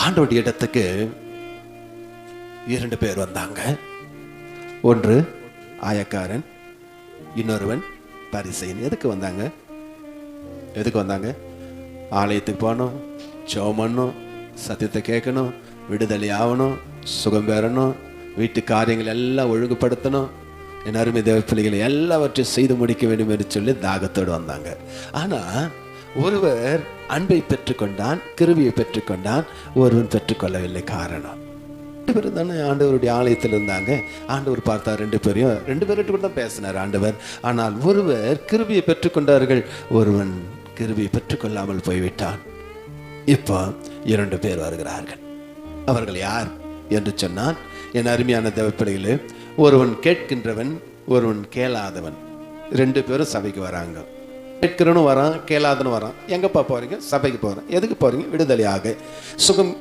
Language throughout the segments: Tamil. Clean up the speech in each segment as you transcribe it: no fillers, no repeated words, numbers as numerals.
ஆண்டவருடைய இடத்துக்கு 2 பேர் வந்தாங்க. ஒன்று ஆயக்காரன், இன்னொருவன் பரிசேயன். எதுக்கு வந்தாங்க? ஆலயத்துக்கு போகணும், ஜெபம் பண்ணணும், சத்தியத்தை கேட்கணும், விடுதலை ஆகணும், சுகம் பெறணும், வீட்டு காரியங்கள் எல்லாம் ஒழுங்குபடுத்தணும், என் அருமை தேவ பிள்ளைகளை எல்லாவற்றையும் செய்து முடிக்க வேண்டும் என்று சொல்லி தாகத்தோடு வந்தாங்க. ஆனால் ஒருவர் அன்பை பெற்றுக்கொண்டான், கிருபையை பெற்றுக்கொண்டான், ஒருவன் பெற்றுக்கொள்ளவில்லை. காரணம், 2 பேரும் தானே ஆண்டவருடைய ஆலயத்தில் இருந்தாங்க. ஆண்டவர் பார்த்தா 2 பேர்கிட்ட கூட தான் பேசினார் ஆண்டவர். ஆனால் ஒருவர் கிருபையை பெற்றுக்கொண்டார்கள், ஒருவன் கிருபையை பெற்றுக்கொள்ளாமல் போய்விட்டான். இப்போ 2 பேர் வருகிறார்கள். அவர்கள் யார் என்று சொன்னால், என் அருமையான தேவ பிள்ளைகளே, ஒருவன் கேட்கின்றவன், ஒருவன் கேளாதவன். 2 பேரும் சபைக்கு வராங்க. கேட்கிறவனும் வரான், கேளாதவனும் வரான். எங்கப்பா போறீங்க? சபைக்கு போறேன். எதுக்கு போறீங்க? விடுதலையாக, சுகம்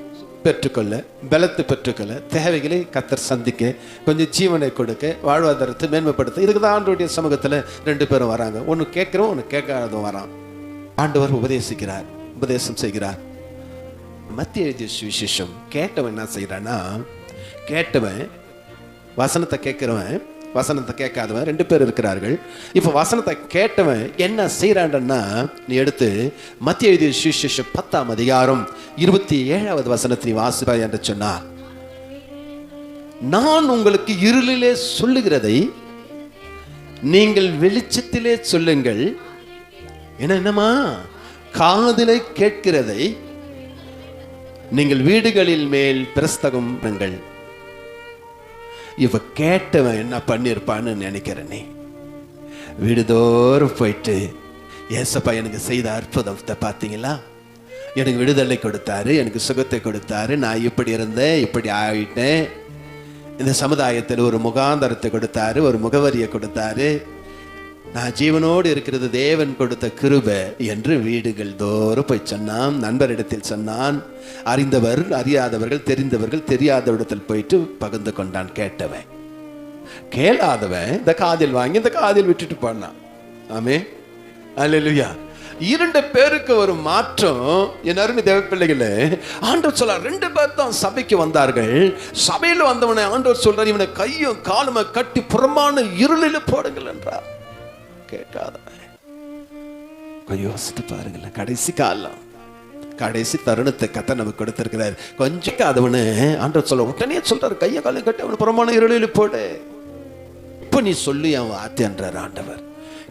பெற்றுக்கொள்ள, பலத்தை பெற்றுக்கொள்ள, தேவைகளை கர்த்தர் சந்திக்க, கொஞ்சம் ஜீவனை கொடுக்க, வாழ்வாதாரத்தை மேன்மைப்படுத்த. இதுக்கு தான் ஆண்டவருடைய சமூகத்தில் 2 பேரும் வராங்க. ஒன்று கேட்கிறோம், ஒன்று கேட்காதவன் வரான். ஆண்டவர் உபதேசம் செய்கிறார். மத்திய எழுதிய சுவிசேஷம். கேட்டவன் என்ன செய்யறான்னா, கேட்டவன் வசனத்தை கேட்கிறவன், வசனத்தை கேட்காதவன் 2 பேர் இருக்கிறார்கள். இப்போ வசனத்தை கேட்டவன் என்ன செய்யறான்னா, நீ எடுத்து மத்திய எழுதிய சுவிசேஷம் 10ஆம் அதிகாரம் 27வது வசனத்தை வாசிப்பாய் என்று சொன்னார். நான் உங்களுக்கு இருளிலே சொல்லுகிறதை நீங்கள் வெளிச்சத்திலே சொல்லுங்கள். என்னமா? காதிலே கேட்கிறதை நீங்கள் வீடுகளில் மேல் பிரஸ்தகம் பண்ணுங்கள். இவ கேட்டவன் என்ன பண்ணிருப்பான்னு நினைக்கிறேன். நீ வீடுதோறும் போயிட்டு, ஏசப்பா எனக்கு செய்த அற்புதத்தை பார்த்தீங்களா, எனக்கு விடுதலை கொடுத்தாரு, எனக்கு சுகத்தை கொடுத்தாரு, நான் இப்படி இருந்தேன், இப்படி ஆகிட்டேன், இந்த சமுதாயத்தில் ஒரு முகாந்தரத்தை கொடுத்தாரு, ஒரு முகவரியை கொடுத்தாரு, நான் ஜீவனோடு இருக்கிறது தேவன் கொடுத்த கிருபை என்று வீடுகள் தோறும் போய் சொன்னான். நண்பரிடத்தில் சொன்னான். அறிந்தவர், அறியாதவர்கள், தெரிந்தவர்கள், தெரியாதவரிடத்தில் போயிட்டு பகிர்ந்து கொண்டான். கேட்டவன். கேளாதவன் இந்த காதில் வாங்கி இந்த காதில் விட்டுட்டு போனான். ஆமே, அல்லேலூயா. 2 பேருக்கு ஒரு மாற்றம். என் அருமை தேவ பிள்ளைகளே, ஆண்டவர் சொல்றார், 2 பேர் தான் சபைக்கு வந்தார்கள். சபையில் வந்தவனை ஆண்டவர் சொல்றார், இவனை கையும் காலுமா கட்டி புறமான இருளில் போடுங்கள் என்றார். கேட்காதவன். கொஞ்சம் யோசித்து பாருங்களேன். கடைசி காலம், கடைசி தருணத்தை கர்த்தர் நமக்கு கொடுத்திருக்கிறார். கொஞ்சம் காதவனு ஆண்டவர் சொல்ல உடனே சொல்றாரு, கையை காலையும் கட்டி அவனு புறமான இருளில் போடு. இப்போ நீ சொல்லி அவன் ஆத்தி என்றார் ஆண்டவர்.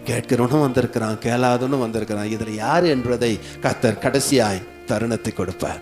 கேட்கிறவனும் வந்திருக்கிறான், கேளாதவனும் வந்திருக்கிறான். இதுல யாரு என்பதை கர்த்தர் கடைசியாய் தருணத்தை கொடுப்பார்.